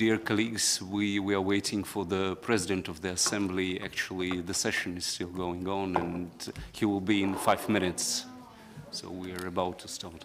Dear colleagues, we are waiting for the President of the Assembly. Actually, the session is still going on, and he will be in 5 minutes. So we are about to start.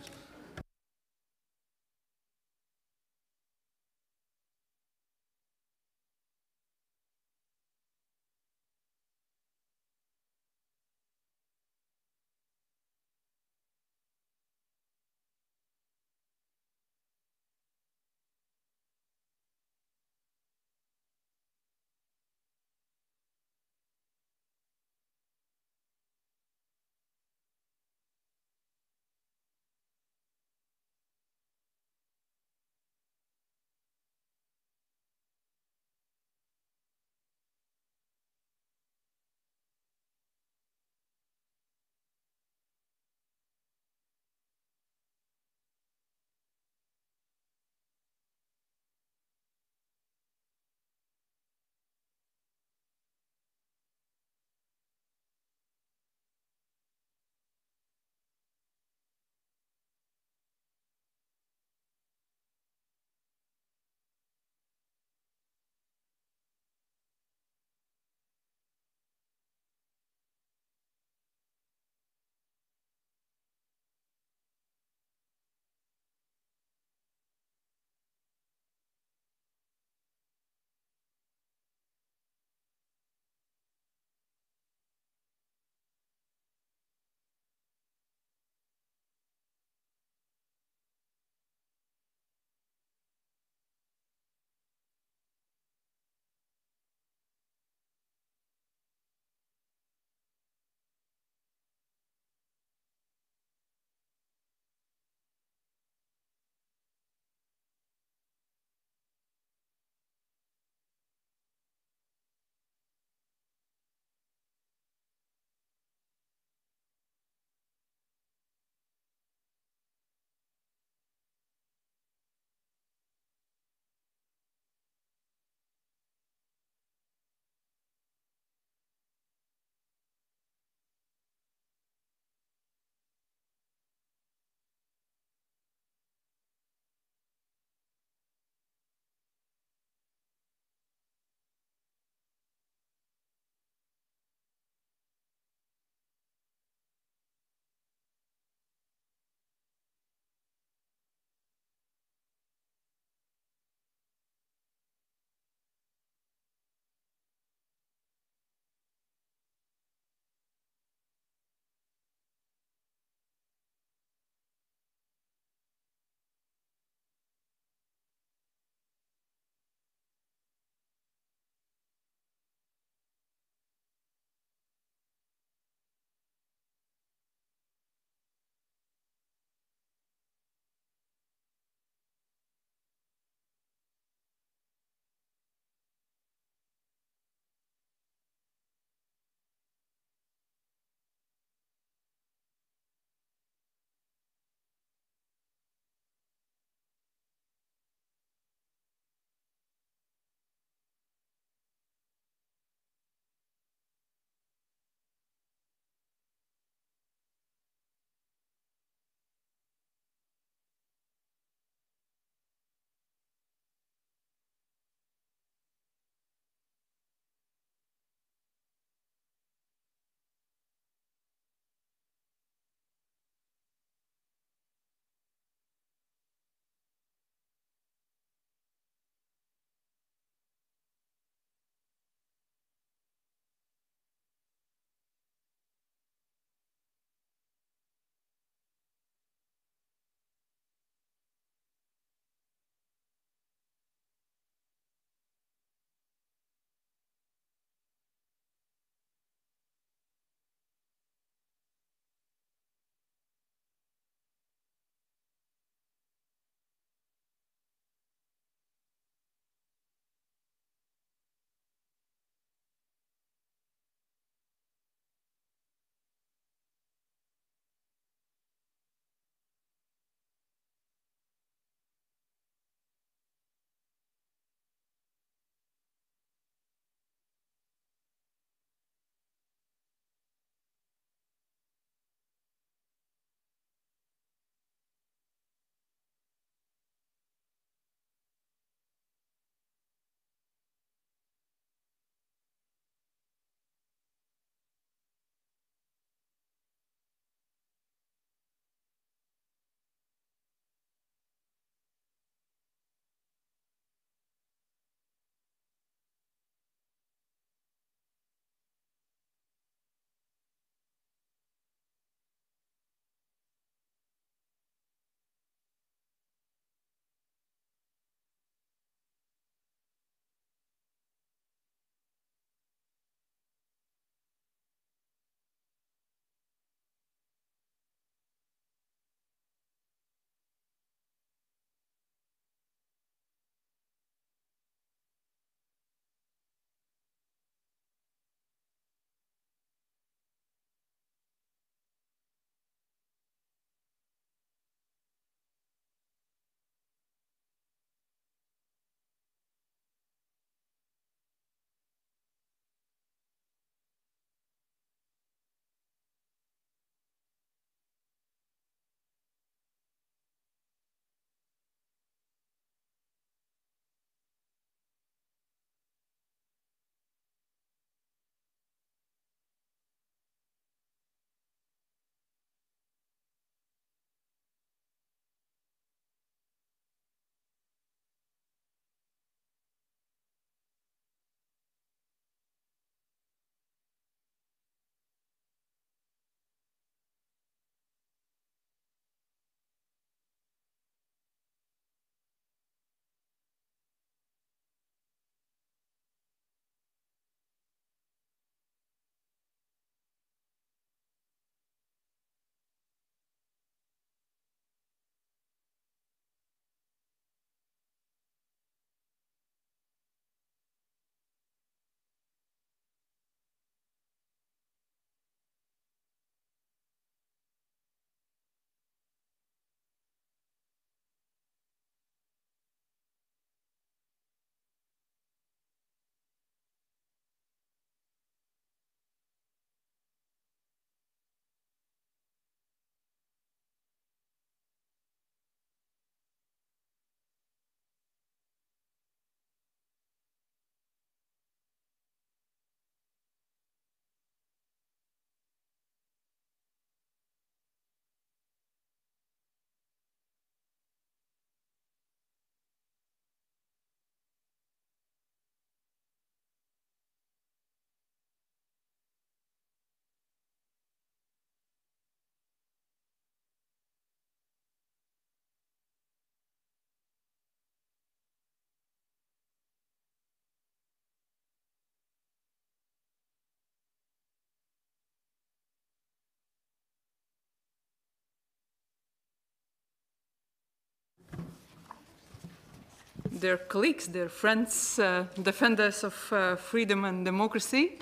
dear colleagues, dear friends, defenders of freedom and democracy.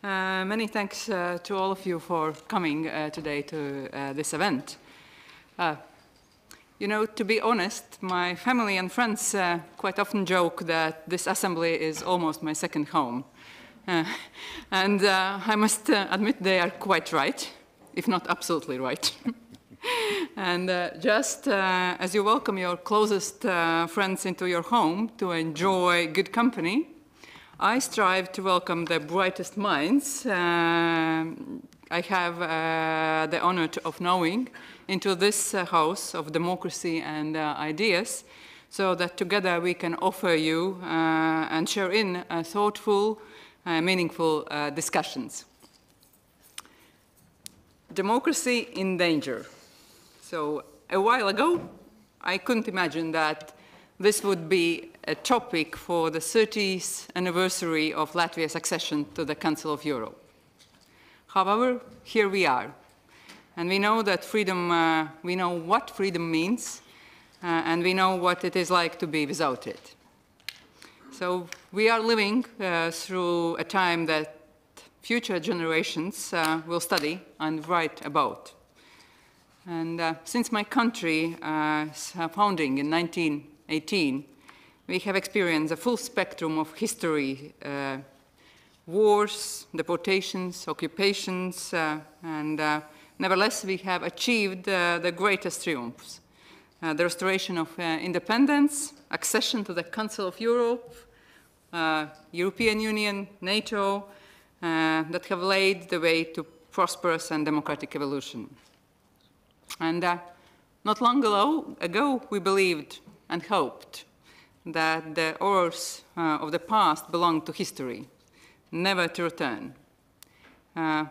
Many thanks to all of you for coming today to this event. You know, to be honest, my family and friends quite often joke that this assembly is almost my second home. And I must admit they are quite right, if not absolutely right. And just as you welcome your closest friends into your home to enjoy good company, I strive to welcome the brightest minds I have the honor of knowing into this house of democracy and ideas, so that together we can offer you and share in thoughtful, meaningful discussions. Democracy in danger. So a while ago, I couldn't imagine that this would be a topic for the 30th anniversary of Latvia's accession to the Council of Europe. However, here we are. And we know that freedom, we know what freedom means, and we know what it is like to be without it. So we are living through a time that future generations will study and write about. And since my country's founding in 1918, we have experienced a full spectrum of history, wars, deportations, occupations, and nevertheless, we have achieved the greatest triumphs. The restoration of independence, accession to the Council of Europe, European Union, NATO, that have laid the way to prosperous and democratic evolution. And not long ago, we believed and hoped that the horrors of the past belonged to history, never to return.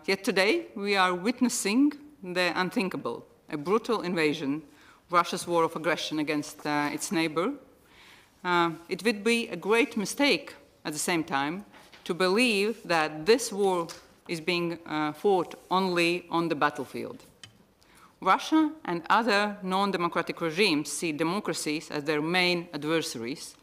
Yet today, we are witnessing the unthinkable, a brutal invasion, Russia's war of aggression against its neighbor. It would be a great mistake, at the same time, to believe that this war is being fought only on the battlefield. Russia and other non-democratic regimes see democracies as their main adversaries.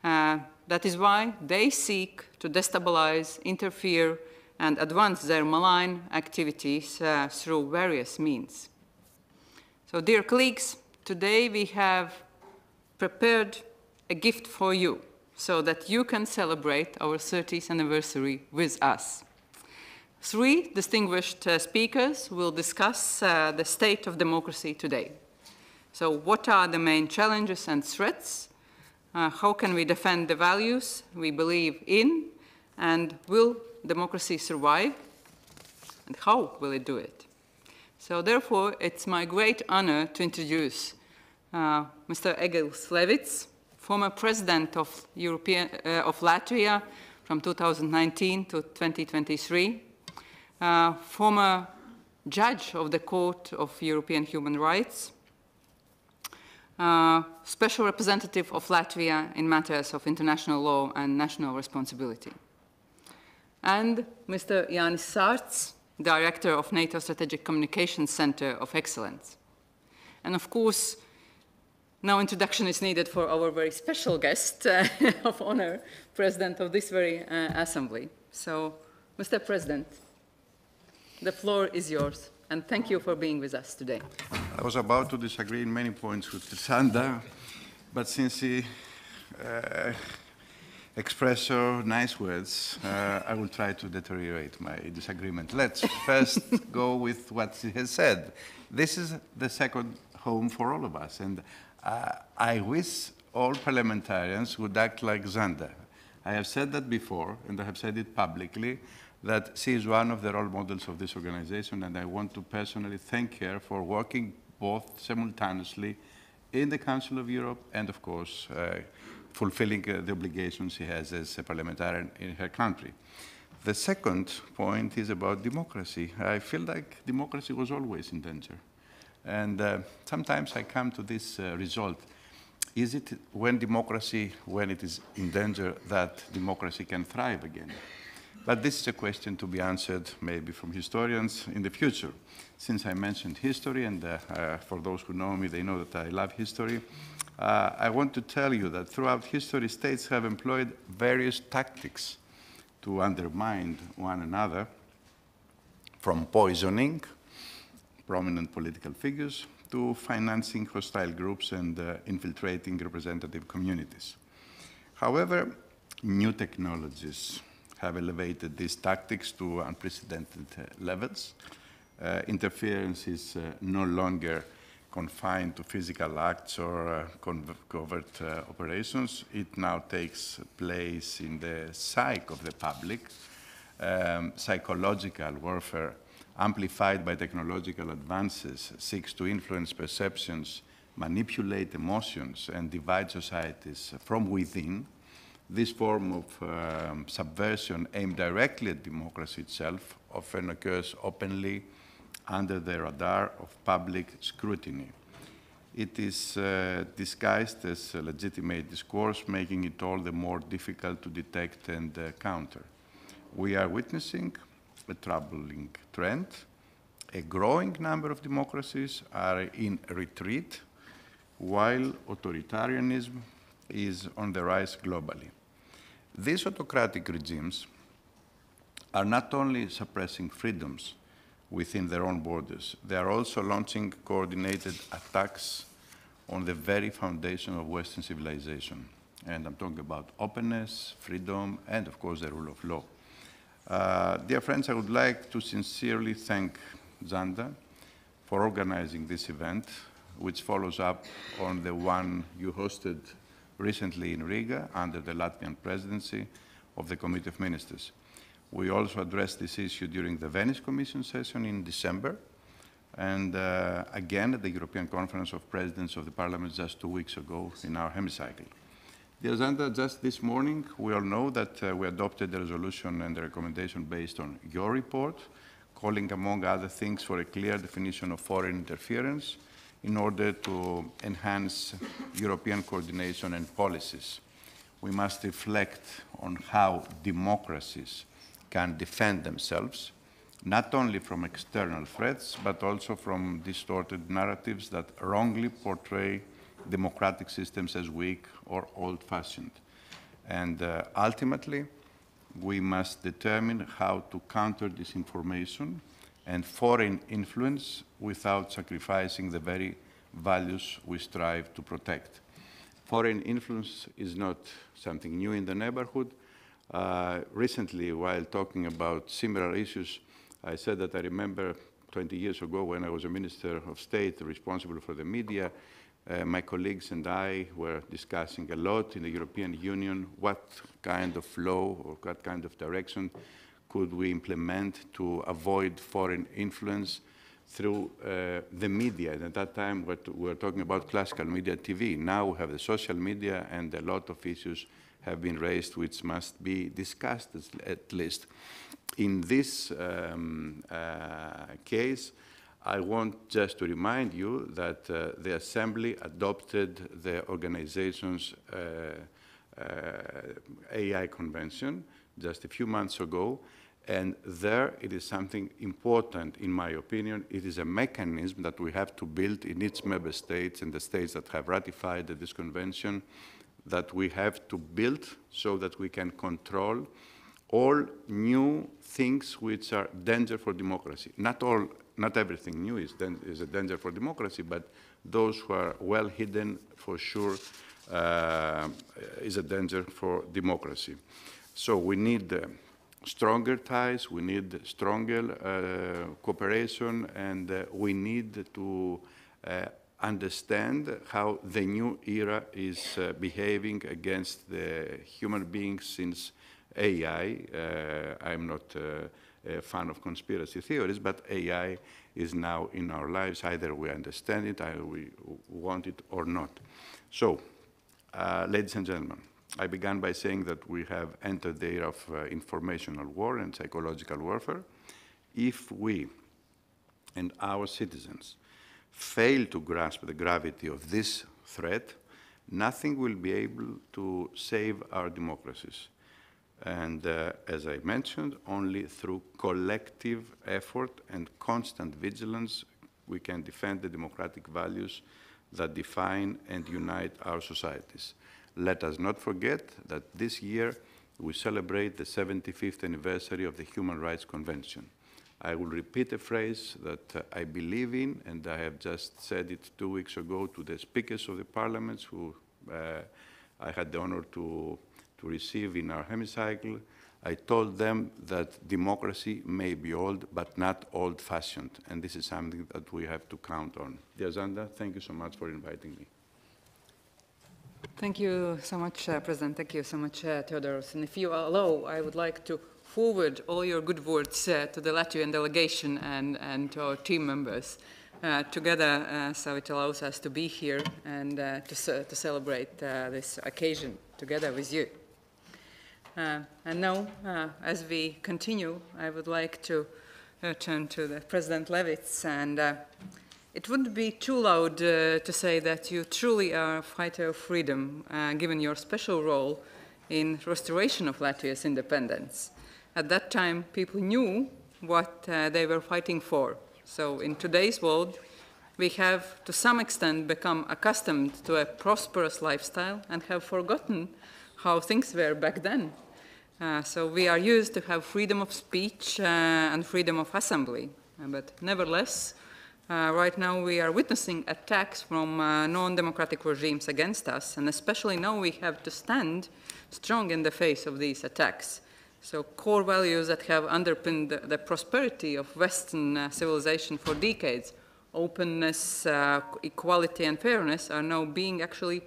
That is why they seek to destabilize, interfere, and advance their malign activities through various means. So, dear colleagues, today we have prepared a gift for you so that you can celebrate our 30th anniversary with us. 3 distinguished speakers will discuss the state of democracy today. So, what are the main challenges and threats? How can we defend the values we believe in? And will democracy survive? And how will it do it? So therefore, it's my great honor to introduce Mr. Egils Levits, former President of Latvia from 2019 to 2023, former Judge of the Court of European Human Rights, Special Representative of Latvia in matters of international law and national responsibility, and Mr. Jānis Sārts, Director of NATO Strategic Communications Center of Excellence. And of course, no introduction is needed for our very special guest of honor, President of this very Assembly. So, Mr. President, the floor is yours, and thank you for being with us today. I was about to disagree in many points with Zanda, but since he expressed so nice words, I will try to deteriorate my disagreement. Let's first go with what he has said. This is the second home for all of us, and I wish all parliamentarians would act like Zanda. I have said that before, and I have said it publicly, that she is one of the role models of this organization, and I want to personally thank her for working both simultaneously in the Council of Europe and, of course, fulfilling the obligations she has as a parliamentarian in her country. The second point is about democracy. I feel like democracy was always in danger. And sometimes I come to this result. Is it when it is in danger, that democracy can thrive again? But this is a question to be answered maybe from historians in the future. Since I mentioned history, and for those who know me, they know that I love history, I want to tell you that throughout history, states have employed various tactics to undermine one another, from poisoning prominent political figures to financing hostile groups and infiltrating representative communities. However, new technologies have elevated these tactics to unprecedented levels. Interference is no longer confined to physical acts or covert operations. It now takes place in the psyche of the public. Psychological warfare, amplified by technological advances, seeks to influence perceptions, manipulate emotions, and divide societies from within. This form of subversion aimed directly at democracy itself often occurs openly under the radar of public scrutiny. It is disguised as a legitimate discourse, making it all the more difficult to detect and counter. We are witnessing a troubling trend. A growing number of democracies are in retreat, while authoritarianism is on the rise globally. These autocratic regimes are not only suppressing freedoms within their own borders, they are also launching coordinated attacks on the very foundation of Western civilization. And I'm talking about openness, freedom, and of course the rule of law. Dear friends, I would like to sincerely thank Zanda for organizing this event, which follows up on the one you hosted recently in Riga under the Latvian presidency of the Committee of Ministers. We also addressed this issue during the Venice Commission session in December, and again at the European Conference of Presidents of the Parliament just 2 weeks ago in our hemicycle. Dear Zanda, just this morning, we all know that we adopted a resolution and a recommendation based on your report, calling, among other things, for a clear definition of foreign interference in order to enhance European coordination and policies. We must reflect on how democracies can defend themselves, not only from external threats, but also from distorted narratives that wrongly portray democratic systems as weak or old-fashioned. And ultimately, we must determine how to counter disinformation and foreign influence without sacrificing the very values we strive to protect. Foreign influence is not something new in the neighborhood. Recently, while talking about similar issues, I said that I remember 20 years ago when I was a Minister of State responsible for the media, my colleagues and I were discussing a lot in the European Union what kind of law or what kind of direction could we implement to avoid foreign influence through the media. And at that time, we were talking about classical media, TV. Now we have the social media, and a lot of issues have been raised which must be discussed at least. In this case, I want just to remind you that the Assembly adopted the organization's AI Convention just a few months ago, and there it is something important, in my opinion. It is a mechanism that we have to build in each member states and the states that have ratified this convention, that we have to build so that we can control all new things which are danger for democracy. Not everything new is a danger for democracy, but those who are well hidden, for sure, is a danger for democracy. So we need stronger ties, we need stronger cooperation, and we need to understand how the new era is behaving against the human beings since AI. I'm not a fan of conspiracy theories, but AI is now in our lives. Either we understand it, either we want it or not. So, ladies and gentlemen, I began by saying that we have entered the era of informational war and psychological warfare. If we and our citizens fail to grasp the gravity of this threat, nothing will be able to save our democracies. And as I mentioned, only through collective effort and constant vigilance we can defend the democratic values that define and unite our societies. Let us not forget that this year we celebrate the 75th anniversary of the Human Rights Convention. I will repeat a phrase that I believe in, and I have just said it 2 weeks ago to the speakers of the parliaments who I had the honor to receive in our hemicycle. I told them that democracy may be old, but not old-fashioned, and this is something that we have to count on. Dear Zanda, thank you so much for inviting me. Thank you so much, President. Thank you so much, Theodoros. And if you allow, I would like to forward all your good words to the Latvian delegation and to our team members together, so it allows us to be here and to celebrate this occasion together with you. And now, as we continue, I would like to turn to the President Levits, and it wouldn't be too loud to say that you truly are a fighter of freedom, given your special role in restoration of Latvia's independence. At that time, people knew what they were fighting for. So in today's world, we have, to some extent, become accustomed to a prosperous lifestyle and have forgotten how things were back then. So we are used to have freedom of speech and freedom of assembly. But nevertheless, right now we are witnessing attacks from non-democratic regimes against us, and especially now we have to stand strong in the face of these attacks. So core values that have underpinned the prosperity of Western civilization for decades, openness, equality, and fairness, are now being actually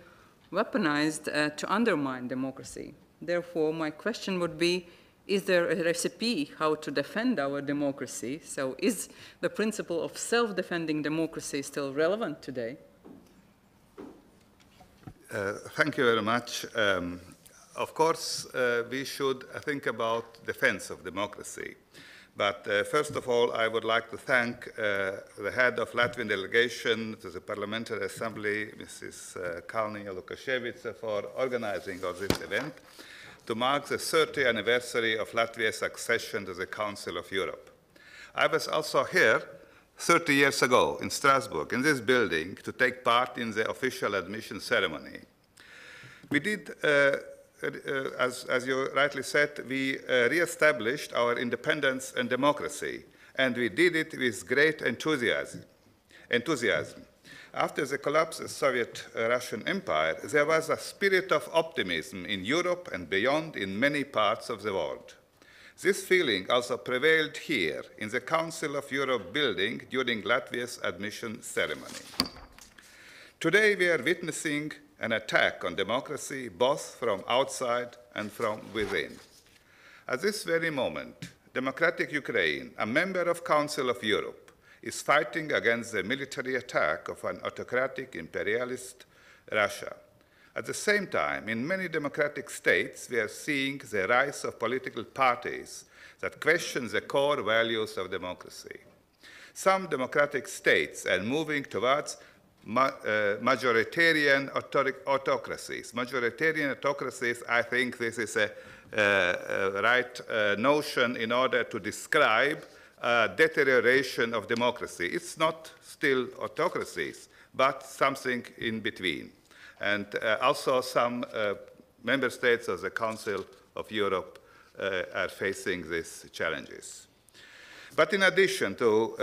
weaponized to undermine democracy. Therefore, my question would be, is there a recipe how to defend our democracy? So is the principle of self-defending democracy still relevant today? Thank you very much. Of course, we should think about defense of democracy. But first of all, I would like to thank the head of Latvian delegation to the Parliamentary Assembly, Mrs. Kalniņa-Lukaševica, for organizing of this event to mark the 30th anniversary of Latvia's accession to the Council of Europe. I was also here 30 years ago in Strasbourg, in this building, to take part in the official admission ceremony. We did, as you rightly said, we re-established our independence and democracy, and we did it with great enthusiasm. After the collapse of the Soviet-Russian Empire, there was a spirit of optimism in Europe and beyond in many parts of the world. This feeling also prevailed here in the Council of Europe building during Latvia's admission ceremony. Today we are witnessing an attack on democracy both from outside and from within. At this very moment, democratic Ukraine, a member of Council of Europe, is fighting against the military attack of an autocratic imperialist Russia. At the same time, in many democratic states, we are seeing the rise of political parties that question the core values of democracy. Some democratic states are moving towards majoritarian autocracies. Majoritarian autocracies, I think this is a right notion in order to describe deterioration of democracy. It's not still autocracies, but something in between. And also some member states of the Council of Europe are facing these challenges. But in addition to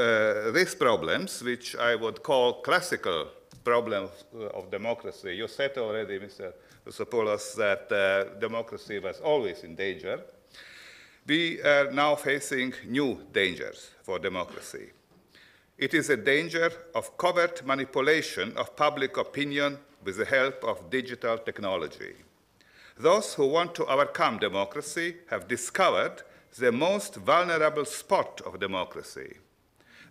these problems, which I would call classical problems of democracy, you said already, Mr. Rusopoulos, that democracy was always in danger. We are now facing new dangers for democracy. It is a danger of covert manipulation of public opinion with the help of digital technology. Those who want to overcome democracy have discovered the most vulnerable spot of democracy.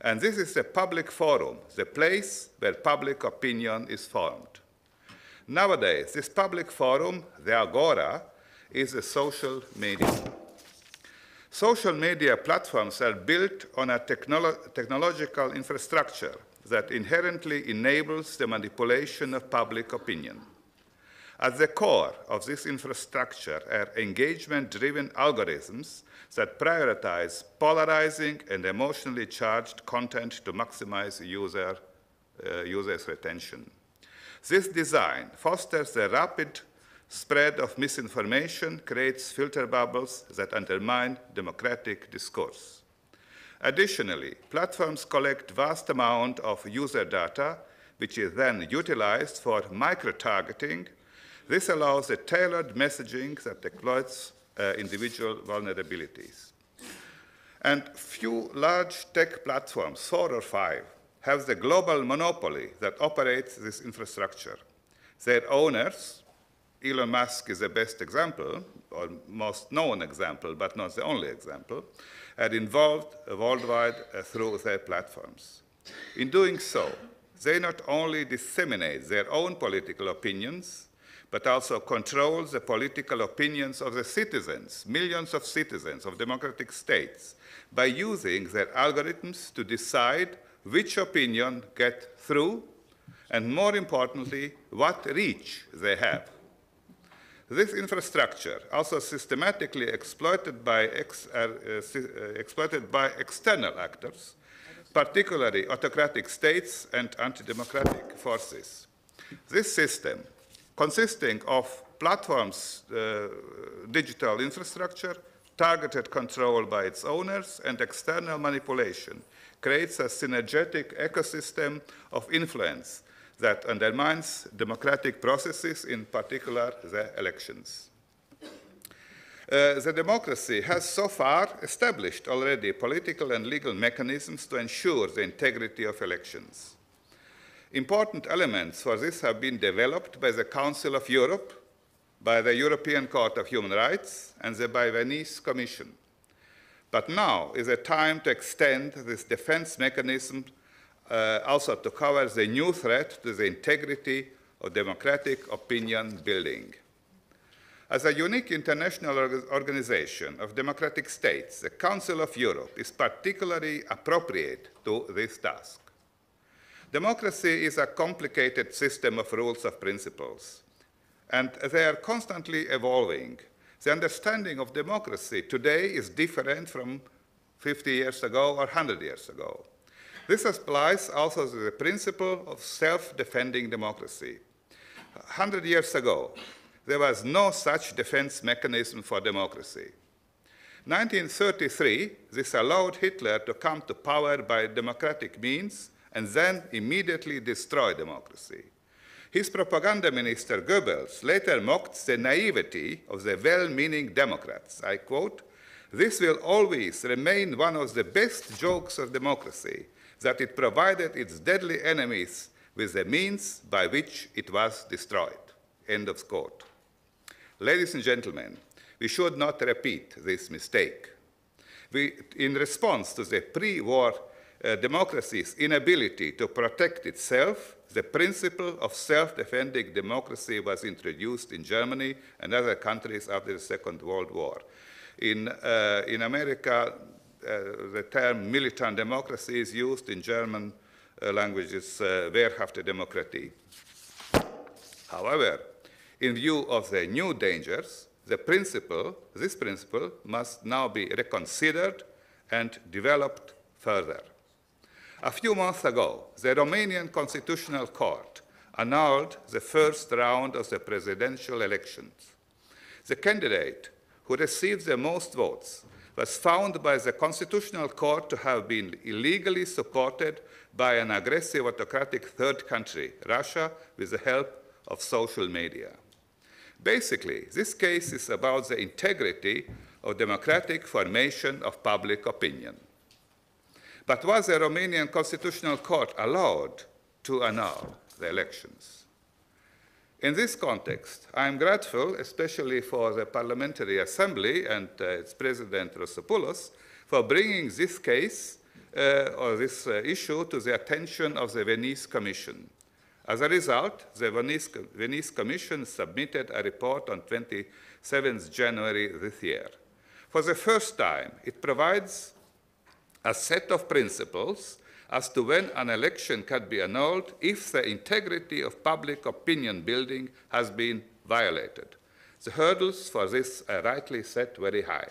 And this is the public forum, the place where public opinion is formed. Nowadays, this public forum, the agora, is the social media. Social media platforms are built on a technological infrastructure that inherently enables the manipulation of public opinion. At the core of this infrastructure are engagement-driven algorithms that prioritize polarizing and emotionally charged content to maximize users' retention. This design fosters the rapid spread of misinformation, creates filter bubbles that undermine democratic discourse. Additionally, platforms collect vast amount of user data, which is then utilized for micro-targeting. This allows a tailored messaging that exploits individual vulnerabilities. And few large tech platforms, 4 or 5, have the global monopoly that operates this infrastructure. Their owners, Elon Musk is the best example, or most known example, but not the only example, are involved worldwide through their platforms. In doing so, they not only disseminate their own political opinions, but also control the political opinions of the citizens, millions of citizens of democratic states, by using their algorithms to decide which opinion gets through, and more importantly, what reach they have. This infrastructure, also systematically exploited by external actors, particularly autocratic states and anti-democratic forces. This system, consisting of platforms' digital infrastructure, targeted control by its owners, and external manipulation, creates a synergetic ecosystem of influence that undermines democratic processes, in particular the elections. The democracy has so far established already political and legal mechanisms to ensure the integrity of elections. Important elements for this have been developed by the Council of Europe, by the European Court of Human Rights, and the Venice Commission. But now is a time to extend this defense mechanism also to cover the new threat to the integrity of democratic opinion building. As a unique international organization of democratic states, the Council of Europe is particularly appropriate to this task. Democracy is a complicated system of rules of principles, and they are constantly evolving. The understanding of democracy today is different from 50 years ago or 100 years ago. This applies also to the principle of self-defending democracy. 100 years ago, there was no such defense mechanism for democracy. 1933, this allowed Hitler to come to power by democratic means and then immediately destroy democracy. His propaganda minister Goebbels later mocked the naivety of the well-meaning Democrats. I quote, "This will always remain one of the best jokes of democracy, that it provided its deadly enemies with the means by which it was destroyed." End of quote. Ladies and gentlemen, we should not repeat this mistake. In response to the pre-war democracy's inability to protect itself, the principle of self-defending democracy was introduced in Germany and other countries after the Second World War. In America, the term militant democracy is used. In German languages, wehrhafte Demokratie. However, in view of the new dangers, this principle must now be reconsidered and developed further. A few months ago, the Romanian Constitutional Court annulled the first round of the presidential elections. The candidate who received the most votes was found by the Constitutional Court to have been illegally supported by an aggressive autocratic third country, Russia, with the help of social media. Basically, this case is about the integrity of democratic formation of public opinion. But was the Romanian Constitutional Court allowed to annul the elections? In this context, I am grateful, especially for the Parliamentary Assembly and its President Rusopoulos, for bringing this case or this issue to the attention of the Venice Commission. As a result, the Venice Commission submitted a report on 27th January this year. For the first time, it provides a set of principles as to when an election can be annulled if the integrity of public opinion building has been violated. The hurdles for this are rightly set very high.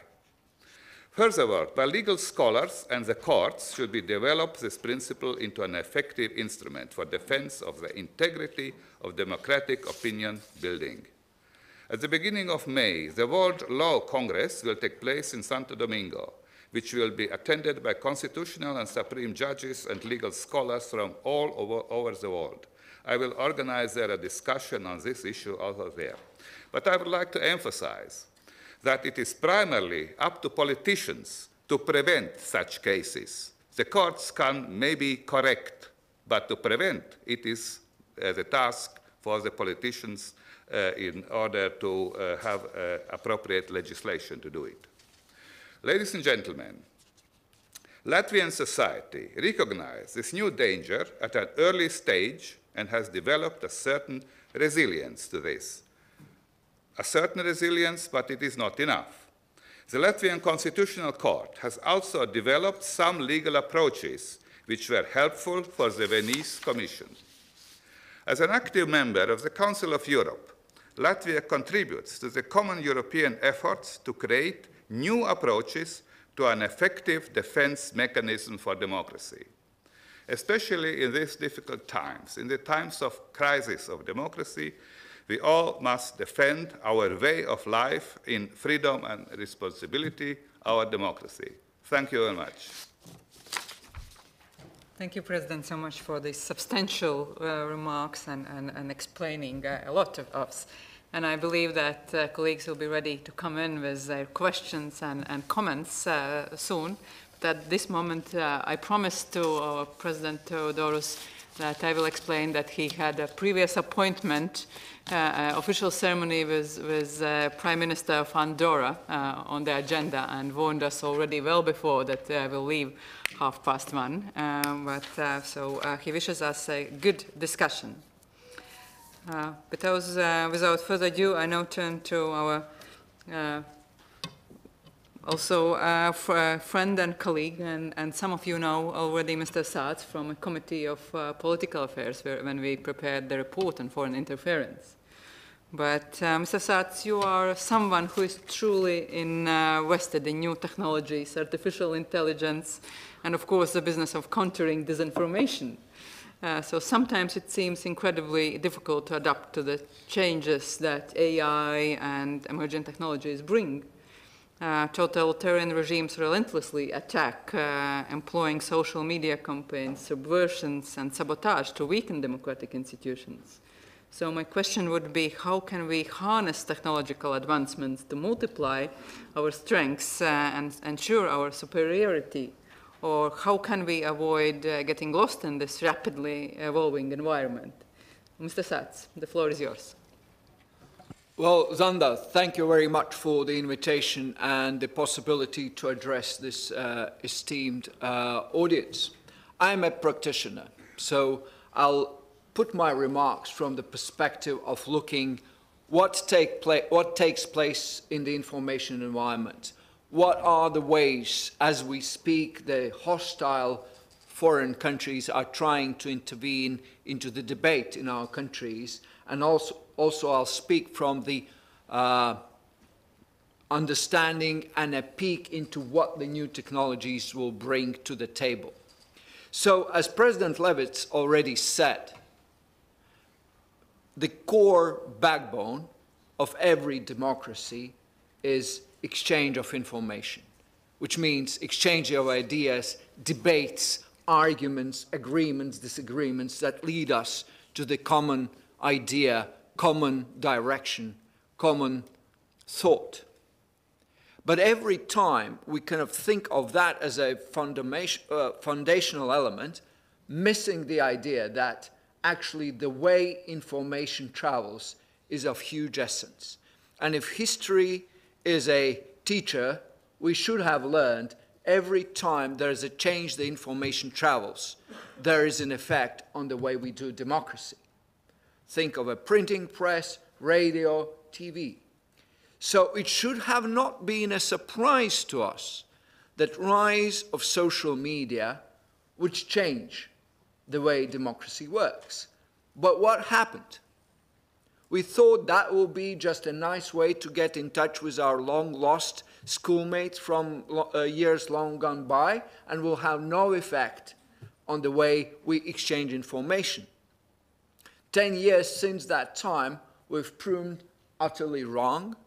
Furthermore, the legal scholars and the courts should be develop this principle into an effective instrument for defense of the integrity of democratic opinion building. At the beginning of May, the World Law Congress will take place in Santo Domingo, which will be attended by constitutional and supreme judges and legal scholars from all over the world. I will organize there a discussion on this issue also there. But I would like to emphasize that it is primarily up to politicians to prevent such cases. The courts can maybe correct, but to prevent it is the task for the politicians in order to have appropriate legislation to do it. Ladies and gentlemen, Latvian society recognizes this new danger at an early stage and has developed a certain resilience to this. A certain resilience, but it is not enough. The Latvian Constitutional Court has also developed some legal approaches which were helpful for the Venice Commission. As an active member of the Council of Europe, Latvia contributes to the common European efforts to create new approaches to an effective defense mechanism for democracy. Especially in these difficult times, in the times of crisis of democracy, we all must defend our way of life in freedom and responsibility, our democracy. Thank you very much. Thank you, President, so much for these substantial remarks and explaining a lot of us. And I believe that colleagues will be ready to come in with their questions and comments soon. But at this moment, I promised to President Theodoros that I will explain that he had a previous appointment, official ceremony with Prime Minister of Andorra on the agenda, and warned us already well before that I will leave 1:30. So he wishes us a good discussion. Without further ado, I now turn to our friend and colleague, and some of you know already Mr. Sārts from a committee of political affairs when we prepared the report on foreign interference. But Mr. Sārts, you are someone who is truly invested in new technologies, artificial intelligence, and of course the business of countering disinformation. So sometimes it seems incredibly difficult to adapt to the changes that AI and emerging technologies bring. Totalitarian regimes relentlessly attack, employing social media campaigns, subversions, and sabotage to weaken democratic institutions. So my question would be, how can we harness technological advancements to multiply our strengths and ensure our superiority? Or how can we avoid getting lost in this rapidly evolving environment? Mr. Sārts, the floor is yours. Well, Zanda, thank you very much for the invitation and the possibility to address this esteemed audience. I'm a practitioner, so I'll put my remarks from the perspective of looking what takes place in the information environment. What are the ways, as we speak, the hostile foreign countries are trying to intervene into the debate in our countries, and also I'll speak from the understanding and a peek into what the new technologies will bring to the table. So, as President Levits already said, the core backbone of every democracy is exchange of information, which means exchange of ideas, debates, arguments, agreements, disagreements that lead us to the common idea, common direction, common thought. But every time we kind of think of that as a foundational element, missing the idea that actually the way information travels is of huge essence. And if history is a teacher, we should have learned every time there is a change the information travels, there is an effect on the way we do democracy. Think of a printing press, radio, TV. So it should have not been a surprise to us that rise of social media would change the way democracy works. But what happened? We thought that would be just a nice way to get in touch with our long-lost schoolmates from years long gone by, and will have no effect on the way we exchange information. 10 years since that time, we've proved utterly wrong.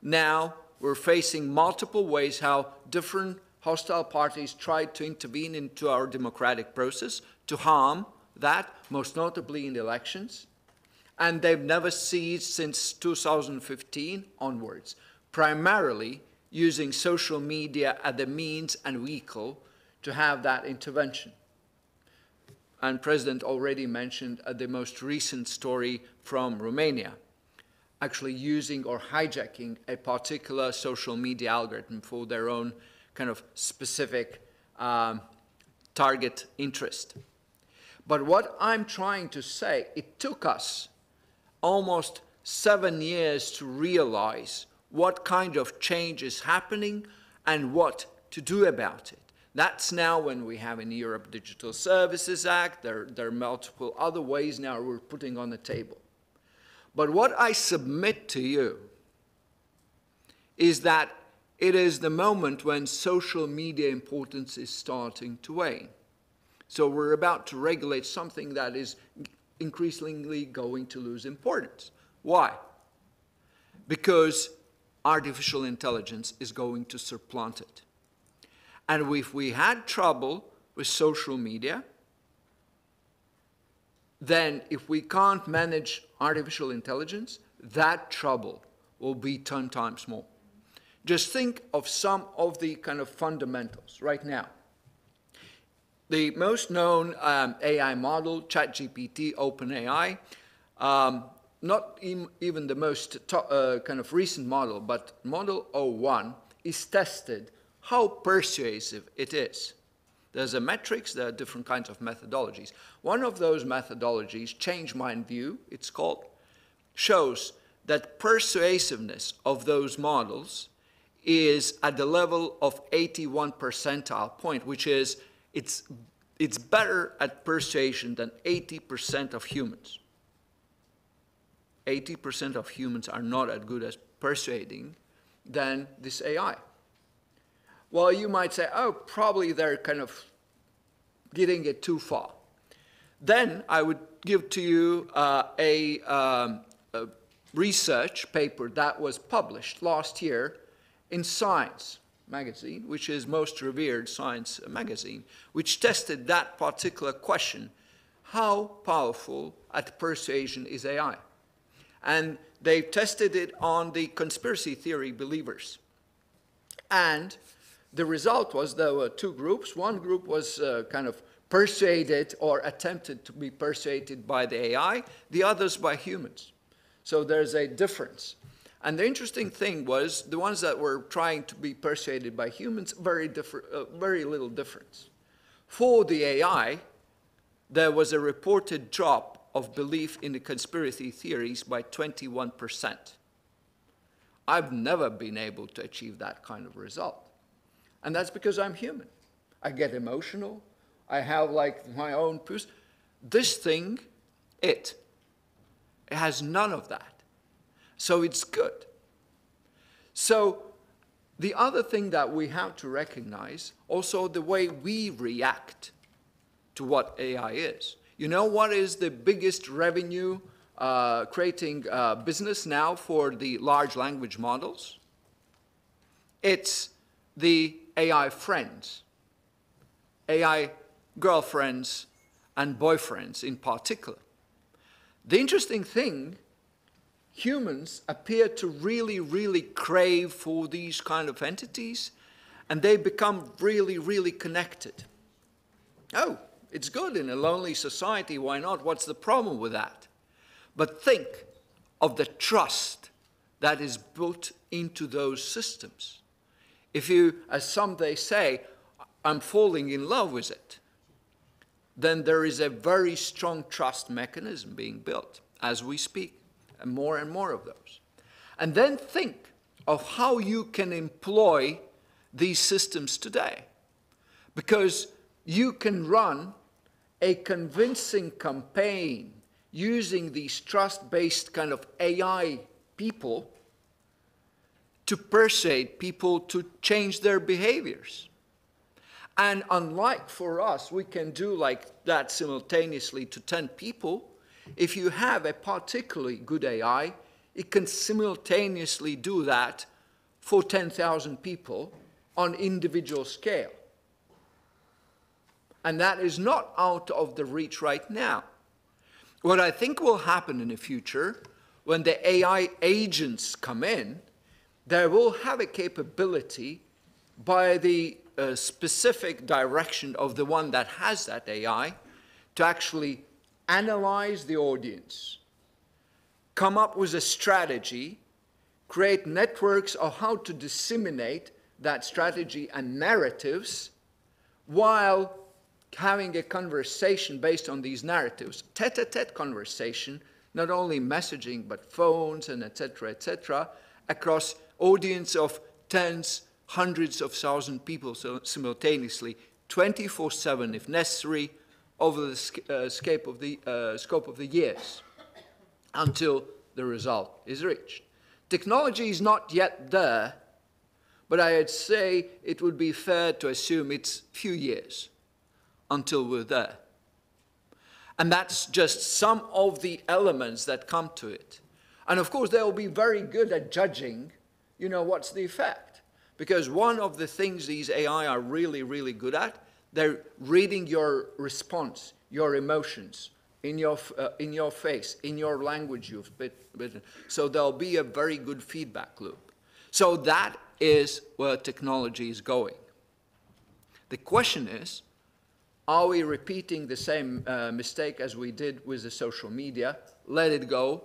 Now we're facing multiple ways how different hostile parties tried to intervene into our democratic process to harm that, most notably in elections. And they've never ceased since 2015 onwards, primarily using social media as the means and vehicle to have that intervention. And President already mentioned the most recent story from Romania, actually using or hijacking a particular social media algorithm for their own kind of specific target interest. But what I'm trying to say, it took us almost 7 years to realize what kind of change is happening and what to do about it. That's now when we have in Europe Digital Services Act, there are multiple other ways now we're putting on the table. But what I submit to you is that it is the moment when social media importance is starting to wane. So we're about to regulate something that is increasingly going to lose importance. Why? Because artificial intelligence is going to supplant it. And if we had trouble with social media, then if we can't manage artificial intelligence, that trouble will be 10 times more. Just think of some of the kind of fundamentals right now. The most known AI model, ChatGPT, OpenAI, not even the most kind of recent model, but Model 01 is tested how persuasive it is. There's a metrics, there are different kinds of methodologies. One of those methodologies, change mind view, it's called, shows that persuasiveness of those models is at the level of 81 percentile point, which is it's better at persuasion than 80% of humans. 80% of humans are not as good as persuading than this AI. Well, you might say, oh, probably they're kind of getting it too far. Then I would give to you a research paper that was published last year in Science magazine, which is most revered science magazine, which tested that particular question: how powerful at persuasion is AI? And they tested it on the conspiracy theory believers. And the result was there were two groups. One group was kind of persuaded or attempted to be persuaded by the AI, the others by humans. So there's a difference. And the interesting thing was the ones that were trying to be persuaded by humans, very little difference. For the AI, there was a reported drop of belief in the conspiracy theories by 21%. I've never been able to achieve that kind of result. And that's because I'm human. I get emotional. I have like my own push. This thing, it has none of that. So it's good. So the other thing that we have to recognize, also the way we react to what AI is. You know what is the biggest revenue creating business now for the large language models? It's the AI friends, AI girlfriends and boyfriends in particular. The interesting thing, humans appear to really, really crave for these kind of entities, and they become really, really connected. Oh, it's good in a lonely society, why not? What's the problem with that? But think of the trust that is built into those systems. If you, as some they say, I'm falling in love with it, then there is a very strong trust mechanism being built as we speak, and more of those. And then think of how you can employ these systems today, because you can run a convincing campaign using these trust-based kind of AI people to persuade people to change their behaviors. And unlike for us, we can do like that simultaneously to 10 people, if you have a particularly good AI, it can simultaneously do that for 10,000 people on individual scale. And that is not out of the reach right now. What I think will happen in the future, when the AI agents come in, they will have a capability by the specific direction of the one that has that AI to actually analyze the audience, come up with a strategy, create networks of how to disseminate that strategy and narratives while having a conversation based on these narratives, tete-a-tete conversation, not only messaging but phones and etc., across audience of tens, hundreds of thousands of people simultaneously, 24/7 if necessary, over the scope of the years until the result is reached. Technology is not yet there, but I'd say it would be fair to assume it's a few years until we're there. And that's just some of the elements that come to it. And of course, they'll be very good at judging, you know, what's the effect. Because one of the things these AI are really, really good at, they're reading your response, your emotions, in your face, in your language you've written. So there'll be a very good feedback loop. So that is where technology is going. The question is, are we repeating the same mistake as we did with the social media, let it go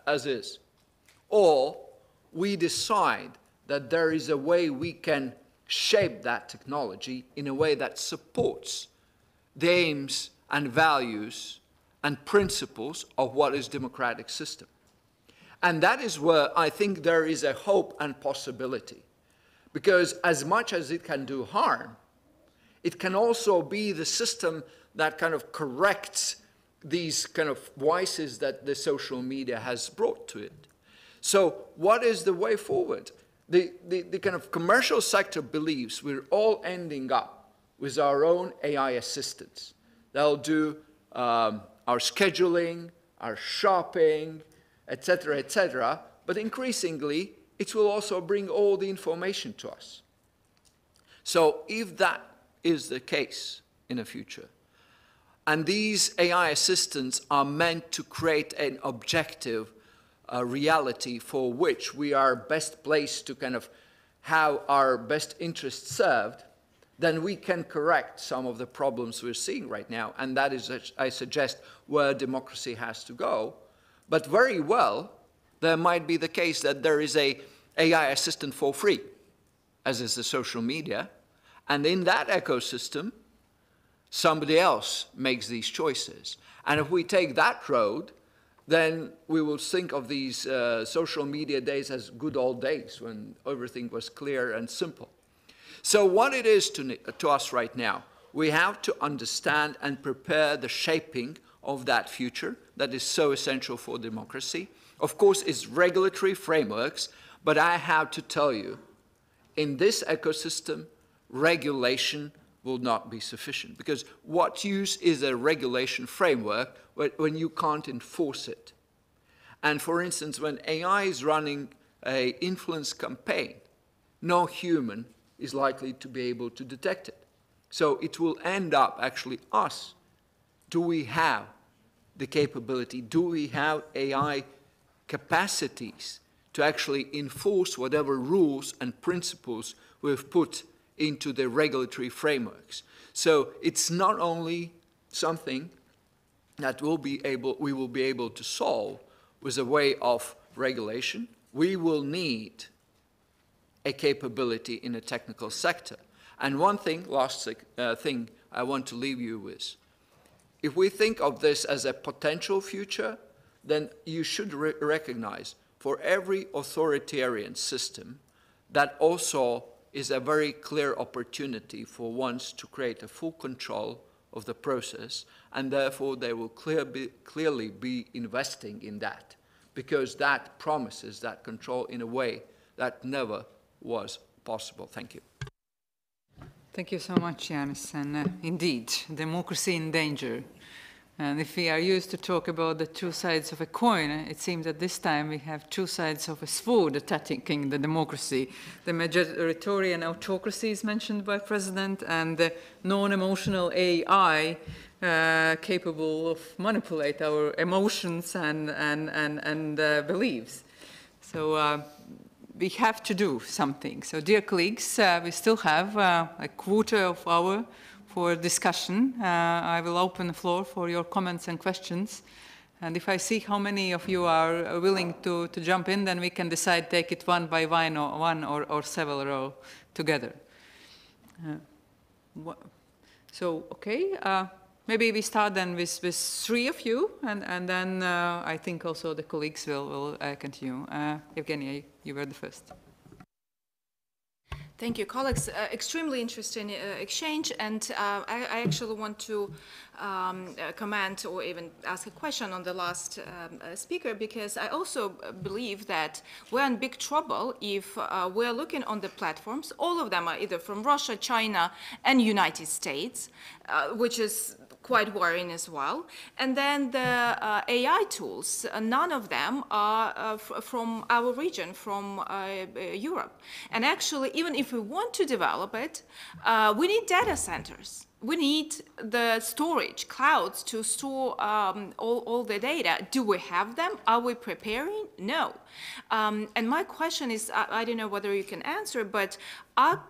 as is? Or we decide that there is a way we can shape that technology in a way that supports the aims and values and principles of what is democratic system. And that is where I think there is a hope and possibility. Because as much as it can do harm, it can also be the system that kind of corrects these kind of vices that the social media has brought to it. So what is the way forward? The kind of commercial sector believes we're all ending up with our own AI assistants. They'll do our scheduling, our shopping, etc., but increasingly it will also bring all the information to us. So if that is the case in the future, and these AI assistants are meant to create an objective reality for which we are best placed to kind of have our best interests served, then we can correct some of the problems we're seeing right now. And that is, I suggest, where democracy has to go. But very well, there might be the case that there is an AI assistant for free, as is the social media. And in that ecosystem, somebody else makes these choices. And if we take that road, then we will think of these social media days as good old days when everything was clear and simple. So what it is to us right now, we have to understand and prepare the shaping of that future that is so essential for democracy. Of course, it's regulatory frameworks, but I have to tell you, in this ecosystem, regulation will not be sufficient. Because what use is a regulation framework when you can't enforce it? And for instance, when AI is running an influence campaign, no human is likely to be able to detect it. So it will end up actually us. Do we have the capability? Do we have AI capacities to actually enforce whatever rules and principles we've put into the regulatory frameworks? So it's not only something that we will be able to solve with a way of regulation. We will need a capability in the technical sector. And one thing, last thing I want to leave you with. If we think of this as a potential future, then you should recognize for every authoritarian system that also is a very clear opportunity for once to create a full control of the process, and therefore they will clearly be investing in that, because that promises that control in a way that never was possible. Thank you. Thank you so much, Jānis. And indeed, democracy in danger. And if we are used to talk about the two sides of a coin, it seems that this time we have two sides of a sword attacking the democracy. The majoritarian autocracy is mentioned by President, and the non-emotional AI capable of manipulate our emotions and beliefs. So we have to do something. So dear colleagues, we still have a quarter of hour for discussion. I will open the floor for your comments and questions. And if I see how many of you are willing to jump in, then we can decide, take it one by one or several together. So, okay, maybe we start then with three of you, and then I think also the colleagues will continue. Evgenia, you were the first. Thank you, colleagues. Extremely interesting exchange, and I actually want to comment or even ask a question on the last speaker, because I also believe that we're in big trouble if we're looking on the platforms. All of them are either from Russia, China, and United States, which is quite worrying as well. And then the AI tools, none of them are from our region, from Europe. And actually, even if we want to develop it, we need data centers. We need the storage, clouds to store all the data. Do we have them? Are we preparing? No. And my question is, I don't know whether you can answer, but are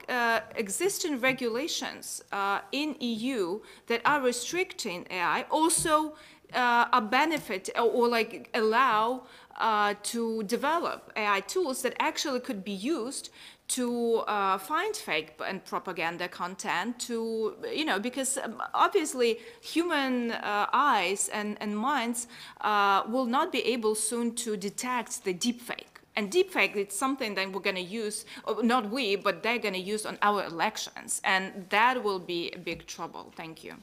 existing regulations in EU that are restricting AI also a benefit or like allow to develop AI tools that actually could be used to find fake and propaganda content, to, you know, because obviously human eyes and minds will not be able soon to detect the deepfake. And deepfake, it's something that we're going to use, not we, but they're going to use on our elections. And that will be a big trouble. Thank you.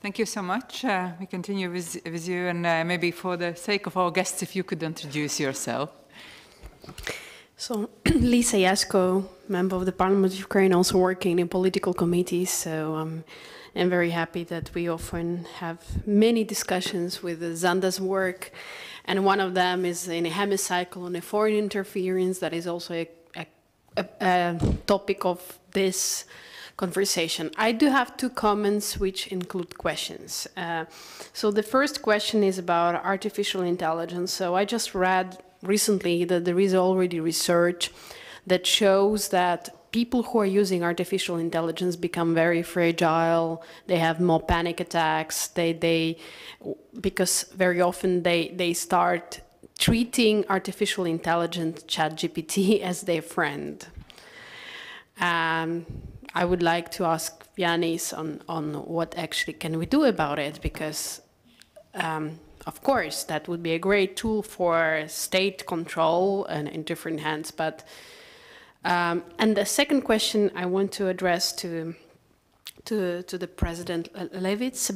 Thank you so much. We continue with you, and maybe for the sake of our guests, if you could introduce yourself. So, Lisa Yasko, member of the Parliament of Ukraine, also working in political committees. So I'm very happy that we often have many discussions with Zanda's work, and one of them is in a hemicycle on a foreign interference. That is also a topic of this conversation. I do have two comments which include questions. So the first question is about artificial intelligence. So I just read recently that there is already research that shows that people who are using artificial intelligence become very fragile. They have more panic attacks. Because very often they start treating artificial intelligence, ChatGPT, as their friend. I would like to ask Jānis on what actually can we do about it, because of course that would be a great tool for state control and in different hands. But and the second question I want to address to the President Levits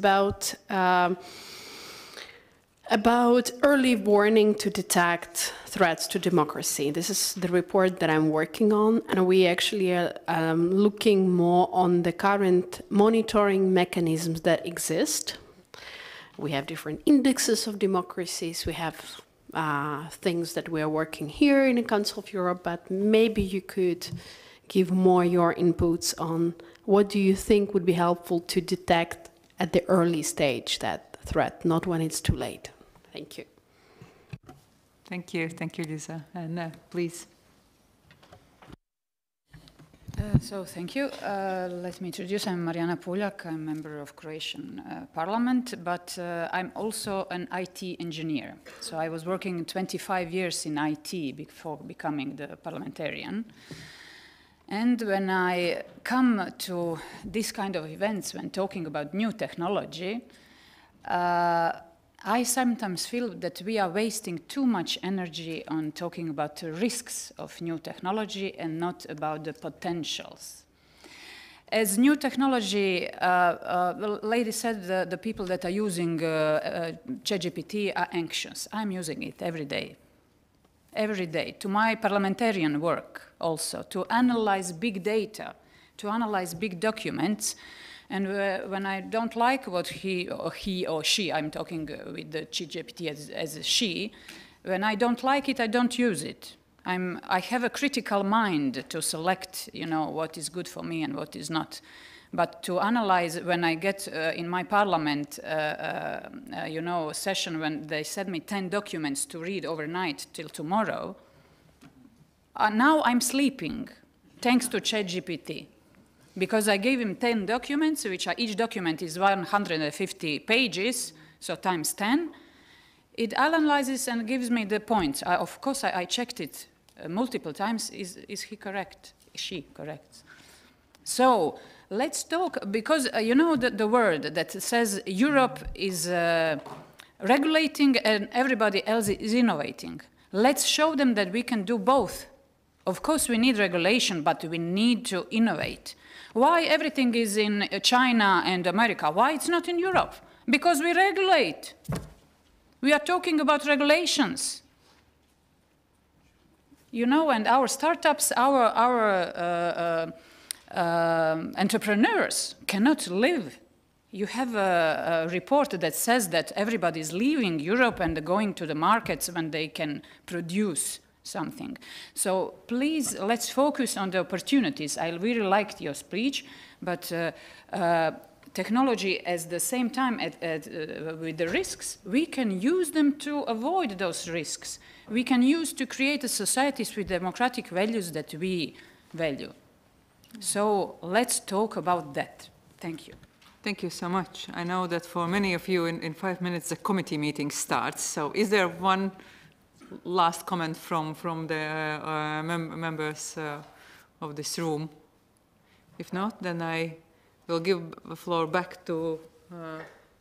about early warning to detect threats to democracy. This is the report that I'm working on, and we actually are looking more on the current monitoring mechanisms that exist. We have different indexes of democracies. We have things that we are working here in the Council of Europe, but maybe you could give more your inputs on what do you think would be helpful to detect at the early stage that threat, not when it's too late. Thank you. Thank you, Lisa. And please. So thank you. Let me introduce. I'm Marijana Puljak. I'm a member of Croatian Parliament, but I'm also an IT engineer. So I was working 25 years in IT before becoming the parliamentarian. And when I come to this kind of events, when talking about new technology, I sometimes feel that we are wasting too much energy on talking about the risks of new technology and not about the potentials. As new technology, the lady said the people that are using ChatGPT are anxious. I'm using it every day. Every day, to my parliamentarian work also, to analyze big data, to analyze big documents. And when I don't like what he or she, I'm talking with the ChatGPT as a she, when I don't like it, I don't use it. I have a critical mind to select, what is good for me and what is not. But to analyze, when I get in my parliament, a session when they send me 10 documents to read overnight till tomorrow, now I'm sleeping, thanks to ChatGPT. Because I gave him 10 documents, which each document is 150 pages, so times 10. It analyzes and gives me the points. Of course, I checked it multiple times. Is he correct? Is she correct? So let's talk, because you know the word that says Europe is regulating and everybody else is innovating. Let's show them that we can do both. Of course, we need regulation, but we need to innovate. Why everything is in China and America? Why it's not in Europe? Because we regulate. We are talking about regulations. And our startups, our entrepreneurs cannot live. You have a report that says that everybody is leaving Europe and going to the markets when they can produce something. So please, let's focus on the opportunities. I really liked your speech, but technology at the same time with the risks, we can use them to avoid those risks. We can use to create a societies with democratic values that we value. So let's talk about that. Thank you. Thank you so much. I know that for many of you in 5 minutes the committee meeting starts. So is there one last comment from the members of this room? If not, then I will give the floor back to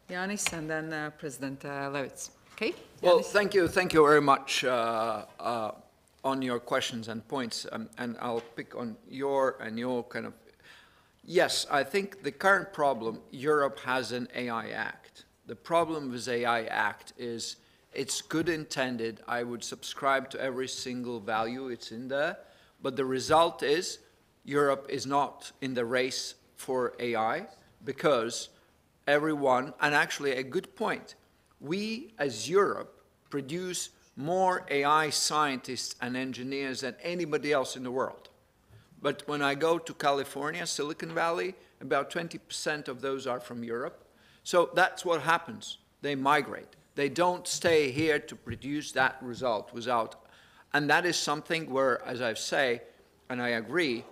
Jānis and then President Levits. Okay? Well, thank you very much on your questions and points, and I'll pick on your kind of. Yes, I think the current problem, Europe has an AI Act. The problem with AI Act is it's good intended. I would subscribe to every single value it's in there, but the result is Europe is not in the race for AI because everyone, and actually a good point, we as Europe produce more AI scientists and engineers than anybody else in the world. But when I go to California, Silicon Valley, about 20% of those are from Europe. So that's what happens. They migrate. They don't stay here to produce that result without, and that is something where, as I say, and I agree,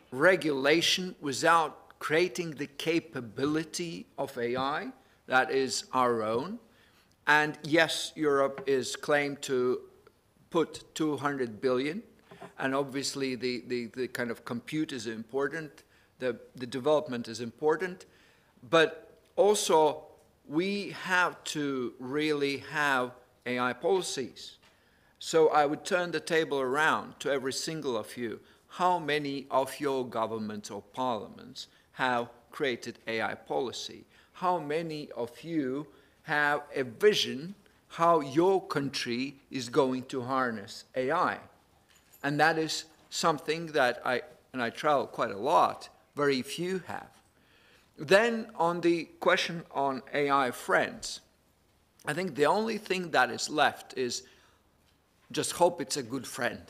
regulation without creating the capability of AI, that is our own. And yes, Europe is claimed to put 200 billion, and obviously the kind of compute is important, the development is important, but also we have to really have AI policies. So I would turn the table around to every single of you. How many of your governments or parliaments have created AI policy? How many of you have a vision how your country is going to harness AI? And that is something that I travel quite a lot, very few have. Then on the question on AI friends, I think the only thing that is left is just hope it's a good friend.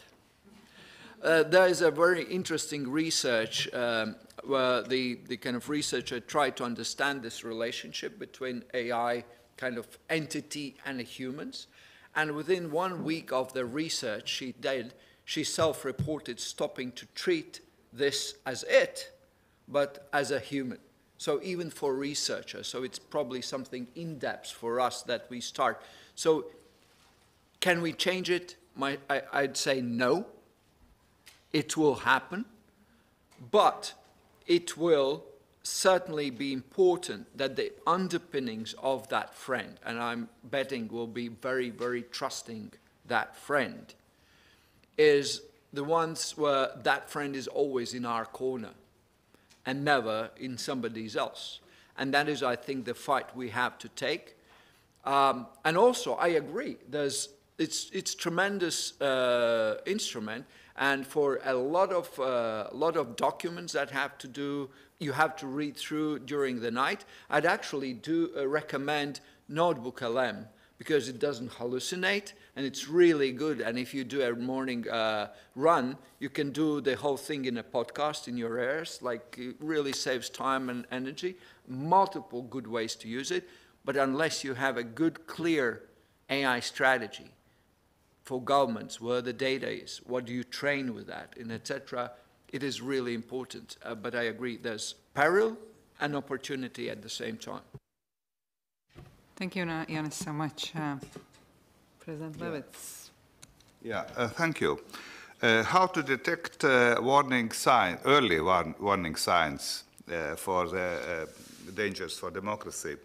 There is a very interesting research where the kind of researcher tried to understand this relationship between AI kind of entity and humans. And within 1 week of the research she did, she self-reported stopping to treat this as it, but as a human. So even for researchers, so it's probably something in-depth for us that we start. So can we change it? I'd say no. It will happen, but it will certainly be important that the underpinnings of that friend, and I'm betting will be very, very trusting that friend, is the ones where that friend is always in our corner. and never in somebody else. And that is, I think, the fight we have to take. And also, I agree, it's tremendous instrument, and for a lot of documents that you have to read through during the night, I'd actually do recommend Notebook LM, because it doesn't hallucinate, and it's really good. And if you do a morning run, you can do the whole thing in a podcast in your ears. Like, it really saves time and energy. Multiple good ways to use it, but unless you have a good, clear AI strategy for governments, where the data is, what do you train with that, and etc., it is really important. But I agree, there's peril and opportunity at the same time. Thank you, Jānis, so much. President Levits. Yeah, thank you. How to detect early warning signs for the dangers for democracy?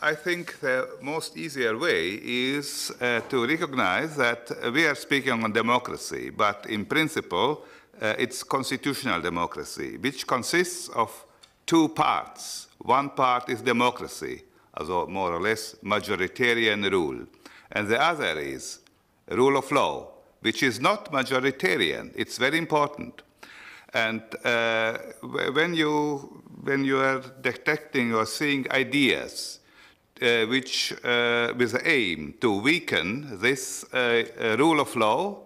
I think the most easier way is to recognize that we are speaking on democracy, but in principle, it's constitutional democracy, which consists of two parts. One part is democracy, also more or less majoritarian rule. And the other is rule of law, which is not majoritarian. It's very important. And when you are detecting or seeing ideas which with the aim to weaken this rule of law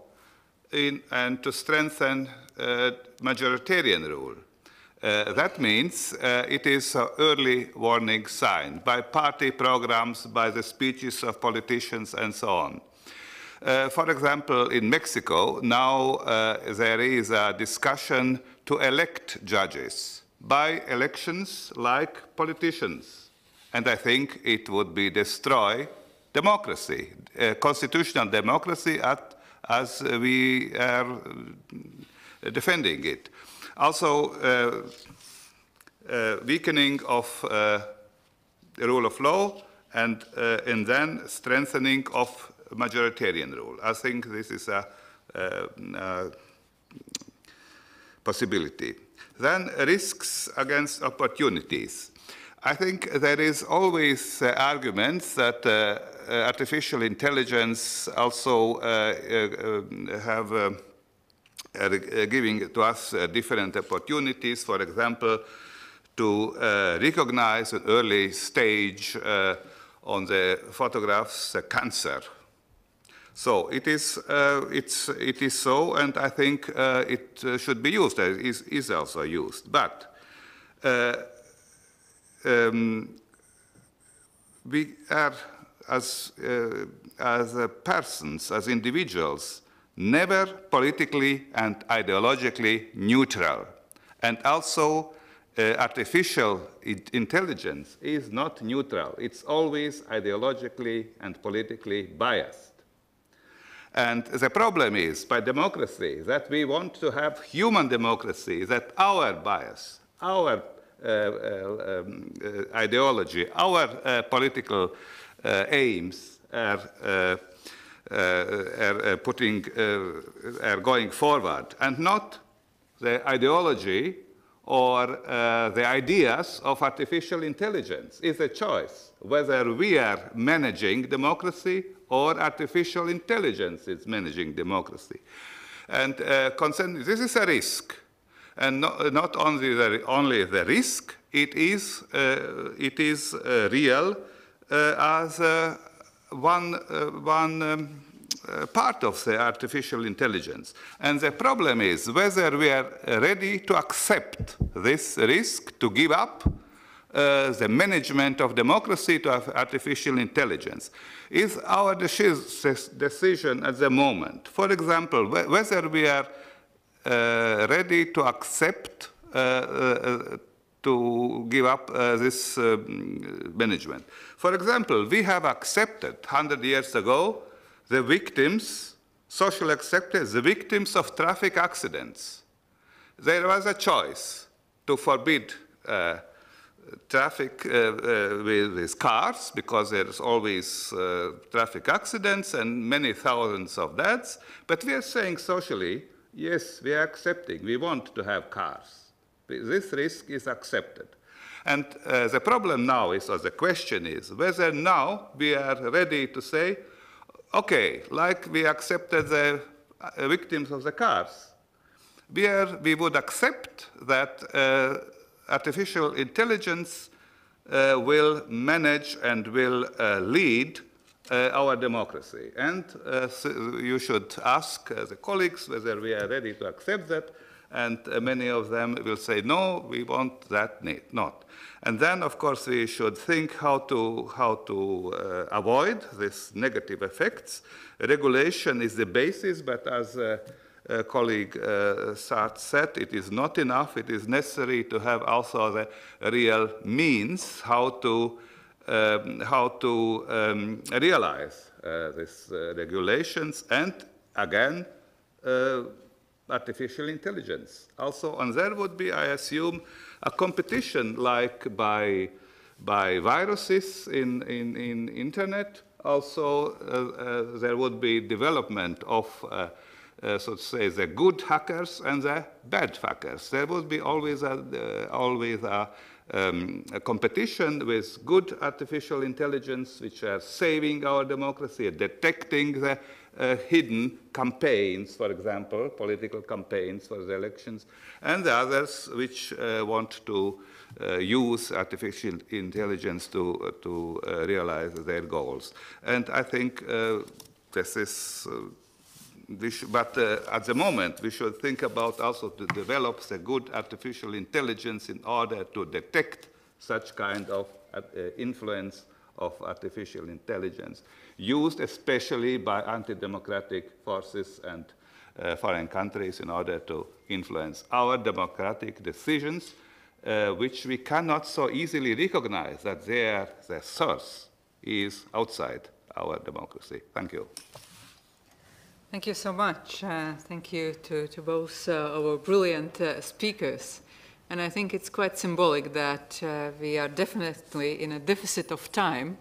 and to strengthen majoritarian rule, that means it is an early warning sign by party programs, by the speeches of politicians, and so on. For example, in Mexico, now there is a discussion to elect judges by elections like politicians. And I think it would destroy democracy, constitutional democracy as we are defending it. Also, weakening of the rule of law and then strengthening of majoritarian rule. I think this is a possibility. Then risks against opportunities. I think there is always arguments that artificial intelligence also giving to us different opportunities, for example, to recognize an early stage on the photographs cancer. So it is so, and I think it should be used. It is also used, but we are as persons, as individuals, never politically and ideologically neutral. And also, artificial intelligence is not neutral. It's always ideologically and politically biased. And the problem is, by democracy, that we want to have human democracy, that our bias, our ideology, our political aims are going forward, and not the ideology or the ideas of artificial intelligence. It's a choice whether we are managing democracy or artificial intelligence is managing democracy. And this is a risk. And not only the risk, it is real as one part of the artificial intelligence. And the problem is whether we are ready to accept this risk, to give up the management of democracy to artificial intelligence. Is our decision at the moment, for example, whether we are ready to accept to give up this management. For example, we have accepted 100 years ago the victims, social acceptance, the victims of traffic accidents. There was a choice to forbid traffic with cars, because there's always traffic accidents and many thousands of deaths. But we are saying socially, yes, we are accepting. We want to have cars. This risk is accepted. And the problem now is, or the question is, whether now we are ready to say, okay, like we accepted the victims of the cars, we would accept that artificial intelligence will manage and will lead our democracy. And so you should ask the colleagues whether we are ready to accept that, and many of them will say, no, we want that not. And then, of course, we should think how to avoid these negative effects. Regulation is the basis, but as colleague Sārts said, it is not enough. It is necessary to have also the real means how to realize these regulations, and again, artificial intelligence. Also, and there would be, I assume, a competition like by viruses in internet. Also, there would be development of so to say, the good hackers and the bad hackers. There would be always a competition with good artificial intelligence, which are saving our democracy, detecting the hidden campaigns, for example, political campaigns for the elections, and the others which want to use artificial intelligence to realize their goals. And I think this is but at the moment, we should think about also to develop the good artificial intelligence in order to detect such kind of influence of artificial intelligence, used especially by anti-democratic forces and foreign countries in order to influence our democratic decisions, which we cannot so easily recognize that their source is outside our democracy. Thank you. Thank you so much. Thank you to both our brilliant speakers. And I think it's quite symbolic that we are definitely in a deficit of time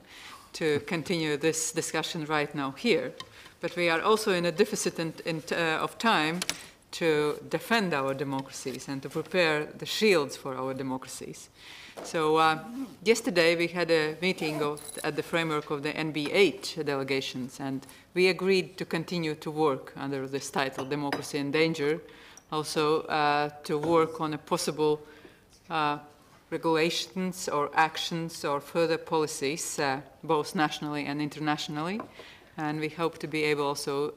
to continue this discussion right now here. But we are also in a deficit of time to defend our democracies and to prepare the shields for our democracies. So yesterday we had a meeting at the framework of the NB8 delegations, and we agreed to continue to work under this title, Democracy in Danger, also to work on a possible regulations or actions or further policies, both nationally and internationally. And we hope to be able also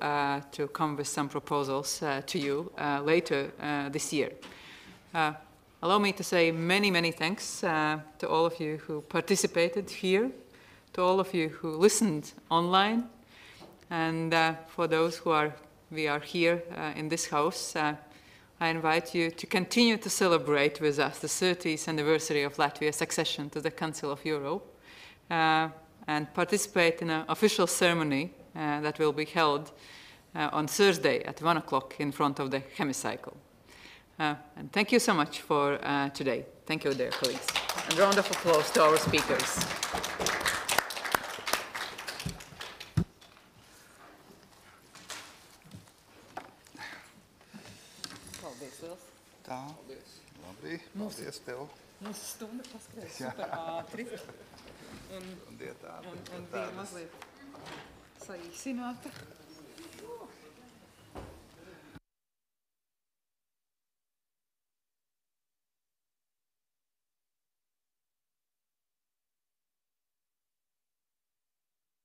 to come with some proposals to you later this year. Allow me to say many, many thanks to all of you who participated here, to all of you who listened online, and for those we are here in this house, I invite you to continue to celebrate with us the 30th anniversary of Latvia's accession to the Council of Europe, and participate in an official ceremony that will be held on Thursday at 1 o'clock in front of the hemicycle. And thank you so much for today. Thank you, dear colleagues. And a round of applause to our speakers. Paldies, Liels. Tā. Labi. Paldies tev. Mūsu stunda paskrēja super ātri. Un bija mazliet saīsināta.